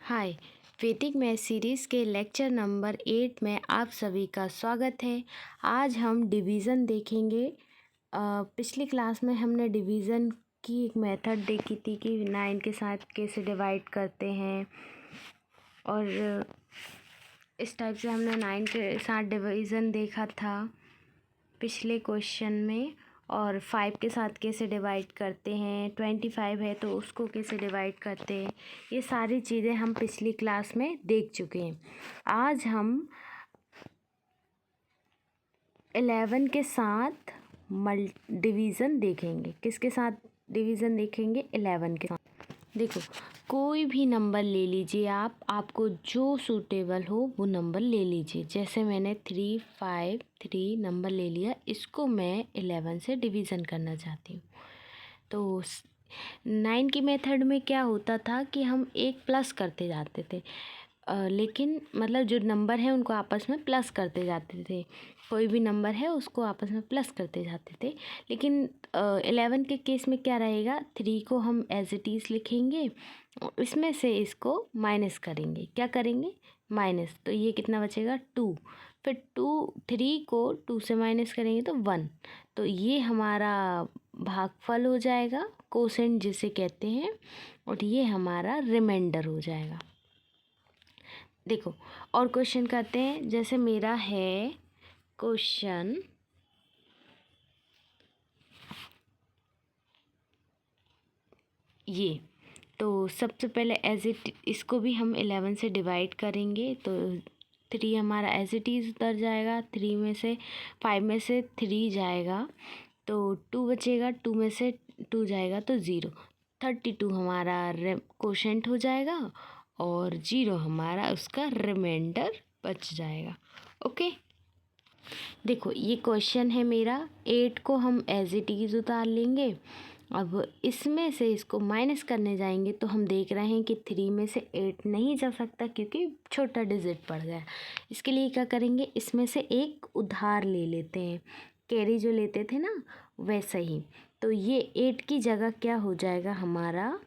हाय। वैदिक math series के lecture number 8 में आप सभी का स्वागत है। आज हम डिवीज़न देखेंगे। पिछली क्लास में हमने डिवीज़न की एक मेथड देखी थी कि 9 के साथ कैसे डिवाइड करते हैं, और इस टाइप से हमने 9 के साथ डिवीज़न देखा था पिछले क्वेश्चन में। और 5 के साथ कैसे डिवाइड करते हैं, 25 है तो उसको कैसे डिवाइड करते हैं, ये सारी चीज़ें हम पिछली क्लास में देख चुके हैं। आज हम 11 के साथ डिवीज़न देखेंगे। किसके साथ डिवीज़न देखेंगे? 11 के साथ। देखो, कोई भी नंबर ले लीजिए आपको जो सूटेबल हो वो नंबर ले लीजिए। जैसे मैंने 3, 5, 3 नंबर ले लिया, इसको मैं 11 से डिवीज़न करना चाहती हूँ। तो 9 की मेथड में क्या होता था कि हम एक प्लस करते जाते थे, लेकिन मतलब जो नंबर है उनको आपस में प्लस करते जाते थे। कोई भी नंबर है उसको आपस में प्लस करते जाते थे। लेकिन 11 के केस में क्या रहेगा, 3 को हम एज इट इज़ लिखेंगे, इसमें से इसको माइनस करेंगे। क्या करेंगे? माइनस। तो ये कितना बचेगा? 2। फिर 3 को 2 से माइनस करेंगे तो 1। तो ये हमारा भागफल हो जाएगा, कोसेंट जिसे कहते हैं, और ये हमारा रिमाइंडर हो जाएगा। देखो, और क्वेश्चन करते हैं। जैसे मेरा है क्वेश्चन ये, तो सबसे पहले इसको भी हम 11 से डिवाइड करेंगे। तो 3 हमारा एज इट इज़ उतर जाएगा। 3 में से 5 में से 3 जाएगा तो 2 बचेगा। 2 में से 2 जाएगा तो 0। 32 हमारा कोशेंट हो जाएगा और 0 हमारा उसका रिमाइंडर बच जाएगा। ओके, देखो ये क्वेश्चन है मेरा। 8 को हम एज इट इज़ उतार लेंगे। अब इसमें से इसको माइनस करने जाएंगे तो हम देख रहे हैं कि 3 में से 8 नहीं जा सकता क्योंकि छोटा डिजिट पड़ गया। इसके लिए क्या करेंगे, इसमें से एक उधार ले लेते हैं, कैरी जो लेते थे ना वैसा ही। तो ये 8 की जगह क्या हो जाएगा हमारा?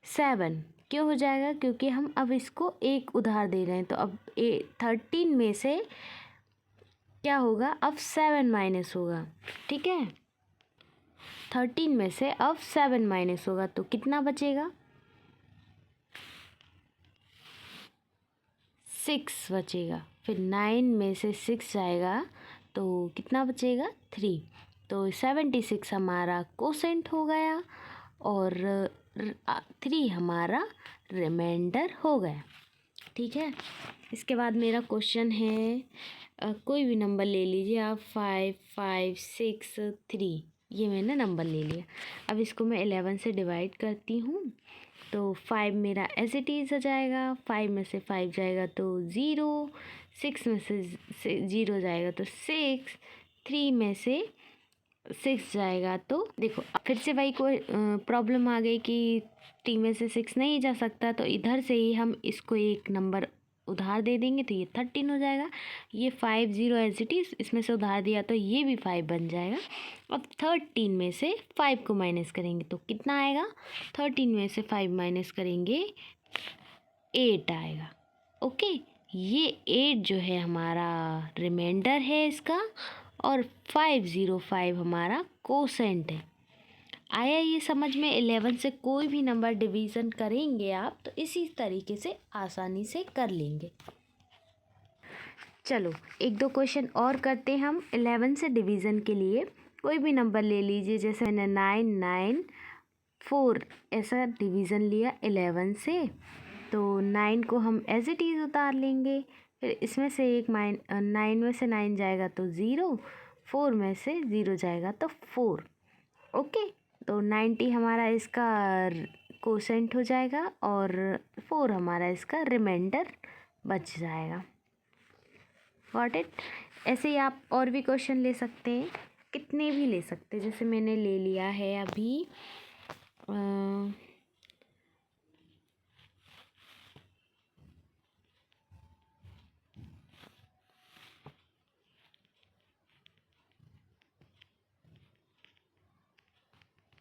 7। क्यों हो जाएगा? क्योंकि हम अब इसको एक उधार दे रहे हैं। तो अब 13 में से क्या होगा? अब 7 माइनस होगा। ठीक है, 13 में से अब 7 माइनस होगा तो कितना बचेगा? 6 बचेगा। फिर 9 में से 6 जाएगा तो कितना बचेगा? 3। तो 76 हमारा कोसेंट हो गया और 3 हमारा रिमाइंडर हो गया। ठीक है, इसके बाद मेरा क्वेश्चन है, कोई भी नंबर ले लीजिए आप। 5, 5, 6, 3, ये मैंने नंबर ले लिया। अब इसको मैं 11 से डिवाइड करती हूँ। तो 5 मेरा एज इट इज़ हो जाएगा। 5 में से 5 जाएगा तो 0। 6 में से 0 जाएगा तो 6। 3 में से 6 जाएगा तो देखो फिर से वही कोई प्रॉब्लम आ गई कि 3 में से 6 नहीं जा सकता। तो इधर से ही हम इसको एक नंबर उधार दे देंगे तो ये 13 हो जाएगा। ये 5 0 एज इट इज़, इसमें से उधार दिया तो ये भी 5 बन जाएगा। अब 13 में से 5 को माइनस करेंगे तो कितना आएगा? 13 में से 5 माइनस करेंगे 8 आएगा। ओके, ये 8 जो है हमारा रिमाइंडर है इसका, और 505 हमारा कोसेंट है। आया ये समझ में? 11 से कोई भी नंबर डिवीज़न करेंगे आप तो इसी तरीके से आसानी से कर लेंगे। चलो एक दो क्वेश्चन और करते हैं हम 11 से डिवीज़न के लिए। कोई भी नंबर ले लीजिए, जैसे मैंने 9, 9, 4 ऐसा डिवीज़न लिया 11 से। तो 9 को हम एज इट इज़ उतार लेंगे। फिर इसमें से एक 9 में से 9 जाएगा तो 0। 4 में से 0 जाएगा तो 4। ओके, तो 90 हमारा इसका कोसेंट हो जाएगा और 4 हमारा इसका रिमाइंडर बच जाएगा। Got it? ऐसे ही आप और भी क्वेश्चन ले सकते हैं, कितने भी ले सकते हैं। जैसे मैंने ले लिया है अभी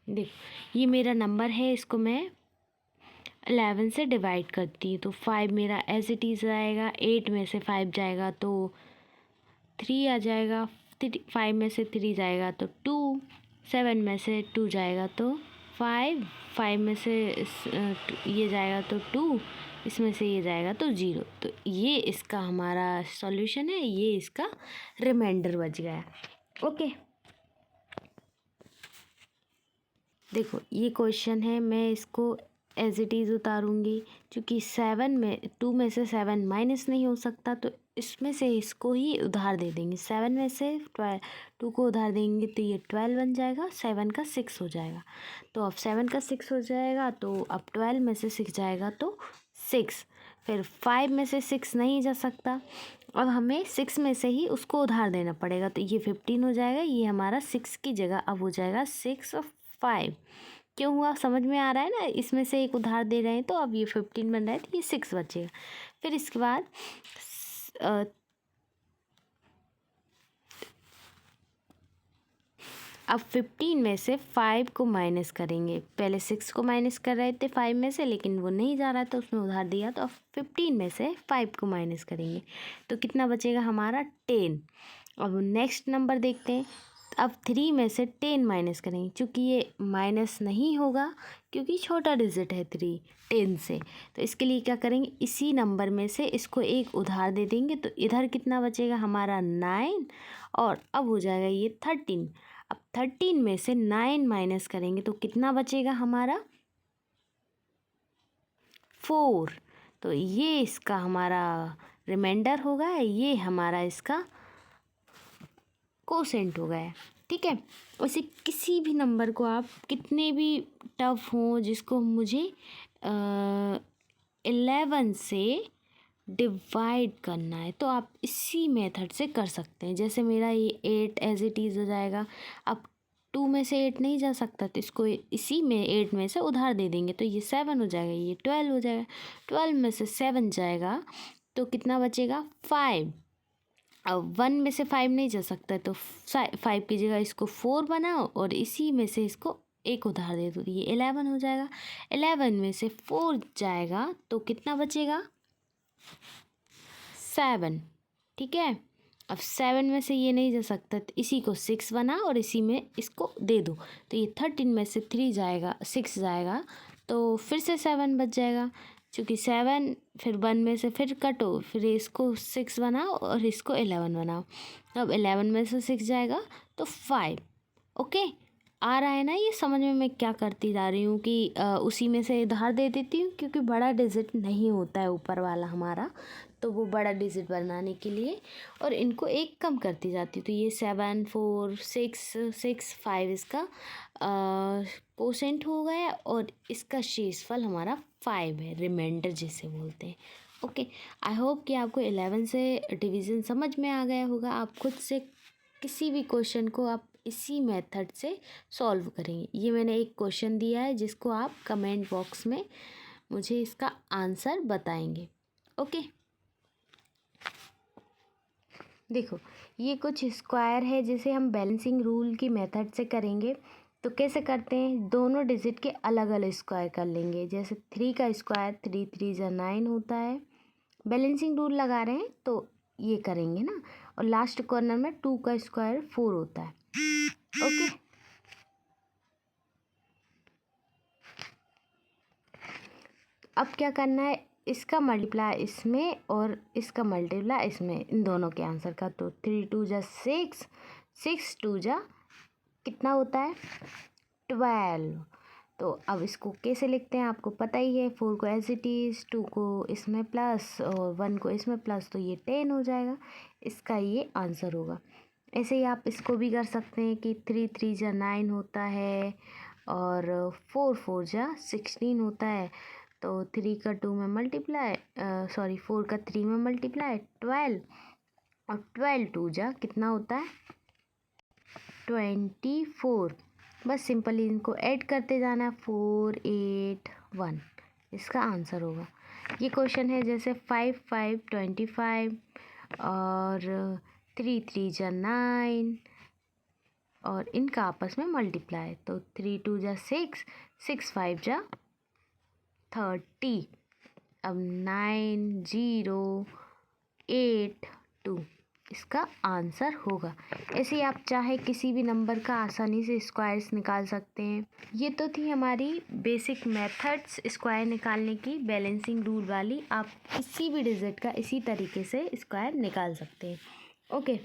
देख, ये मेरा नंबर है, इसको मैं 11 से डिवाइड करती हूँ तो 5 मेरा एज इट इज़ आएगा, 8 में से 5 जाएगा तो 3 आ जाएगा, 5 में से 3 जाएगा तो 2, 7 में से 2 जाएगा तो 5, 5 में से ये जाएगा तो 2, इसमें से ये जाएगा तो 0। तो ये इसका हमारा सॉल्यूशन है, ये इसका रिमाइंडर बच गया। ओके, देखो ये क्वेश्चन है, मैं इसको एज इट इज़ उतारूँगी क्योंकि 2 में से 7 माइनस नहीं हो सकता, तो इसमें से इसको ही उधार दे देंगे। 7 में से 2 को उधार देंगे तो ये 12 बन जाएगा, 7 का 6 हो जाएगा। तो अब 7 का 6 हो जाएगा, तो अब 12 में से 6 जाएगा तो 6। फिर 5 में से 6 नहीं जा सकता, अब हमें 6 में से ही उसको उधार देना पड़ेगा, तो ये 15 हो जाएगा। ये हमारा 6 की जगह अब हो जाएगा 6 और 5। क्यों हुआ समझ में आ रहा है ना, इसमें से एक उधार दे रहे हैं तो अब ये 15 बन रहा है तो ये 6 बचेगा। फिर इसके बाद अब 15 में से 5 को माइनस करेंगे। पहले 6 को माइनस कर रहे थे 5 में से, लेकिन वो नहीं जा रहा था, उसने उधार दिया, तो अब 15 में से 5 को माइनस करेंगे तो कितना बचेगा हमारा 10। अब नेक्स्ट नंबर देखते हैं। अब 3 में से 10 माइनस करेंगे, क्योंकि ये माइनस नहीं होगा क्योंकि छोटा डिजिट है 3 10 से, तो इसके लिए क्या करेंगे, इसी नंबर में से इसको एक उधार दे देंगे, तो इधर कितना बचेगा हमारा 9, और अब हो जाएगा ये 13। अब 13 में से 9 माइनस करेंगे तो कितना बचेगा हमारा 4। तो ये इसका हमारा रिमाइंडर होगा, ये हमारा इसका कोसेंट हो गया। ठीक है, वैसे किसी भी नंबर को आप कितने भी टफ हो, जिसको मुझे 11 से डिवाइड करना है, तो आप इसी मेथड से कर सकते हैं। जैसे मेरा ये 8 एज इट इज़ हो जाएगा। अब 2 में से 8 नहीं जा सकता, तो इसको इसी में 8 में से उधार दे देंगे, तो ये 7 हो जाएगा, ये 12 हो जाएगा। 12 में से 7 जाएगा तो कितना बचेगा 5। अब 1 में से 5 नहीं जा सकता, तो 5 की जगह इसको 4 बनाओ और इसी में से इसको एक उधार दे दो, तो ये 11 हो जाएगा। 11 में से 4 जाएगा तो कितना बचेगा 7। ठीक है, अब 7 में से ये नहीं जा सकता, तो इसी को 6 बना और इसी में इसको दे दो, तो ये 13 में से 3 जाएगा 6 जाएगा, तो फिर से 7 बच जाएगा। क्योंकि 7 फिर 1 में से फिर कटो, फिर इसको 6 बनाओ और इसको 11 बनाओ। अब 11 में से 6 जाएगा तो 5। ओके, आ रहा है ना ये समझ में मैं क्या करती जा रही हूँ कि उसी में से उधार दे देती हूँ, क्योंकि बड़ा डिजिट नहीं होता है ऊपर वाला हमारा, तो वो बड़ा डिजिट बनाने के लिए, और इनको एक कम करती जाती हूँ। तो ये 7 4 6 5 इसका कोसेंट हो गया, और इसका शेषफल हमारा 5 है, रिमाइंडर जिसे बोलते हैं। ओके, आई होप कि आपको 11 से डिवीज़न समझ में आ गया होगा। आप खुद से किसी भी क्वेश्चन को आप इसी मेथड से सॉल्व करेंगे। ये मैंने एक क्वेश्चन दिया है जिसको आप कमेंट बॉक्स में मुझे इसका आंसर बताएंगे। ओके, देखो ये कुछ स्क्वायर है जिसे हम बैलेंसिंग रूल की मेथड से करेंगे। तो कैसे करते हैं, दोनों डिजिट के अलग अलग स्क्वायर कर लेंगे। जैसे 3 का स्क्वायर 3 3 जा 9 होता है, बैलेंसिंग रूल लगा रहे हैं तो ये करेंगे ना। और लास्ट कॉर्नर में 2 का स्क्वायर 4 होता है। ओके, अब क्या करना है, इसका मल्टीप्लाई इसमें और इसका मल्टीप्लाई इसमें, इन दोनों के आंसर का। तो 3 2 जा 6, 6 2 जा कितना होता है 12। तो अब इसको कैसे लिखते हैं आपको पता ही है, 4 को एज इट इज़, 2 को इसमें प्लस और 1 को इसमें प्लस, तो ये 10 हो जाएगा। इसका ये आंसर होगा। ऐसे ही आप इसको भी कर सकते हैं कि 3 3 जा 9 होता है और 4 4 जा 16 होता है। तो 3 का 2 में मल्टीप्लाई, 4 का 3 में मल्टीप्लाई 12, और 12 2 जा कितना होता है 24। बस सिंपली इनको ऐड करते जाना, 4 8 1 इसका आंसर होगा। ये क्वेश्चन है जैसे 5 5 25 और 3 3 जा 9 और इनका आपस में मल्टीप्लाई, तो 3 2 जा 6 6 5 जा 30। अब 9082 इसका आंसर होगा। ऐसे आप चाहे किसी भी नंबर का आसानी से स्क्वायर्स निकाल सकते हैं। ये तो थी हमारी बेसिक मेथड्स स्क्वायर निकालने की, बैलेंसिंग रूल वाली। आप किसी भी डिजिट का इसी तरीके से स्क्वायर निकाल सकते हैं। ओके,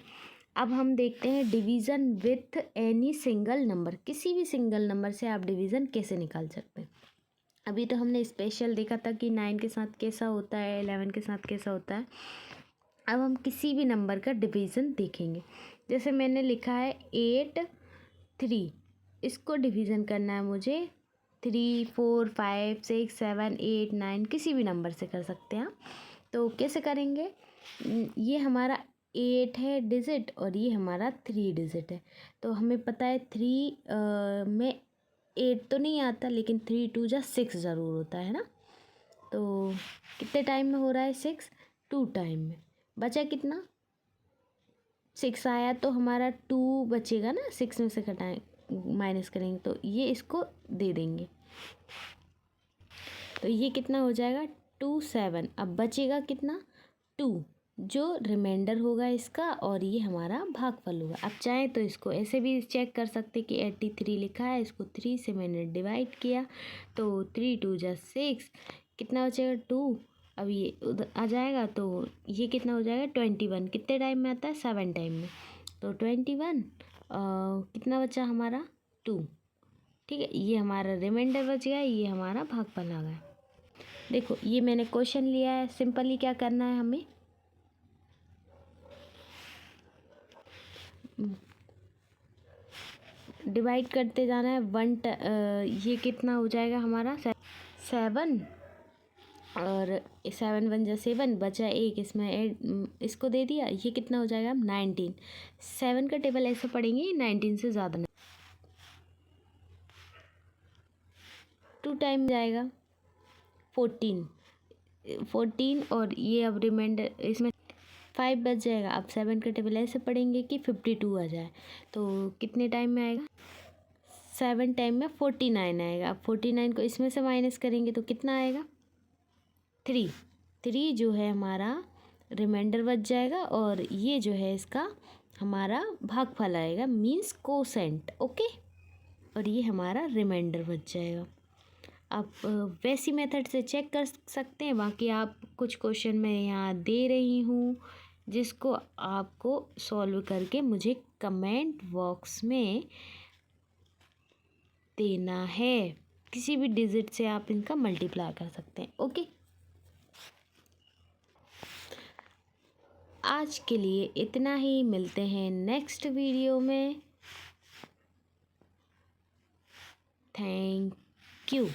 अब हम देखते हैं division with any single number. किसी भी सिंगल नंबर से आप डिवीज़न कैसे निकाल सकते हैं। अभी तो हमने स्पेशल देखा था कि 9 के साथ कैसा होता है, 11 के साथ कैसा होता है। अब हम किसी भी नंबर का डिवीज़न देखेंगे। जैसे मैंने लिखा है 8 3, इसको डिवीज़न करना है मुझे 3 4 5 6 7 8 9, किसी भी नंबर से कर सकते हैं आप। तो कैसे करेंगे, ये हमारा 8 है डिजिट और ये हमारा 3 डिजिट है। तो हमें पता है 3 में 8 तो नहीं आता, लेकिन 3 2 जा 6 ज़रूर होता है ना। तो कितने टाइम में हो रहा है 6, 2 टाइम में। बचा कितना, 6 आया तो हमारा 2 बचेगा ना, 6 में से घटाएं माइनस करेंगे तो ये इसको दे देंगे। तो ये कितना हो जाएगा 2 7। अब बचेगा कितना 2, जो रिमाइंडर होगा इसका, और ये हमारा भागफल होगा। अब चाहे तो इसको ऐसे भी चेक कर सकते कि 83 लिखा है, इसको 3 से मैंने डिवाइड किया तो 3 2 जा 6, कितना बचेगा 2। अब ये उधर आ जाएगा तो ये कितना हो जाएगा 21। कितने टाइम में आता है 7 टाइम में। तो 21 कितना बचा हमारा 2। ठीक है, ये हमारा रिमाइंडर बच गया, ये हमारा भागफल आ गया। देखो ये मैंने क्वेश्चन लिया है, सिंपली क्या करना है हमें, डिवाइड करते जाना है। ये कितना हो जाएगा हमारा 7, और 7 1 जा 7, बचा 1, इसमें इसको दे दिया, ये कितना हो जाएगा 19। 7 का टेबल ऐसे पढ़ेंगे 19 से ज़्यादा नहीं। 2 टाइम जाएगा 14 और ये अब रिमाइंडर इसमें 5 बच जाएगा। अब 7 का टेबल ऐसे पढ़ेंगे कि 52 आ जाए। तो कितने टाइम में आएगा 7 टाइम में 49 आएगा। अब 49 को इसमें से माइनस करेंगे तो कितना आएगा 3 जो है हमारा रिमाइंडर बच जाएगा, और ये जो है इसका हमारा भागफल आएगा, मीन्स कोसेंट। ओके, और ये हमारा रिमाइंडर बच जाएगा। आप वैसी मेथड से चेक कर सकते हैं। बाकी आप कुछ क्वेश्चन मैं यहाँ दे रही हूँ जिसको आपको सॉल्व करके मुझे कमेंट बॉक्स में देना है। किसी भी डिजिट से आप इनका मल्टीप्लाई कर सकते हैं। ओके, आज के लिए इतना ही, मिलते हैं नेक्स्ट वीडियो में। Thank you.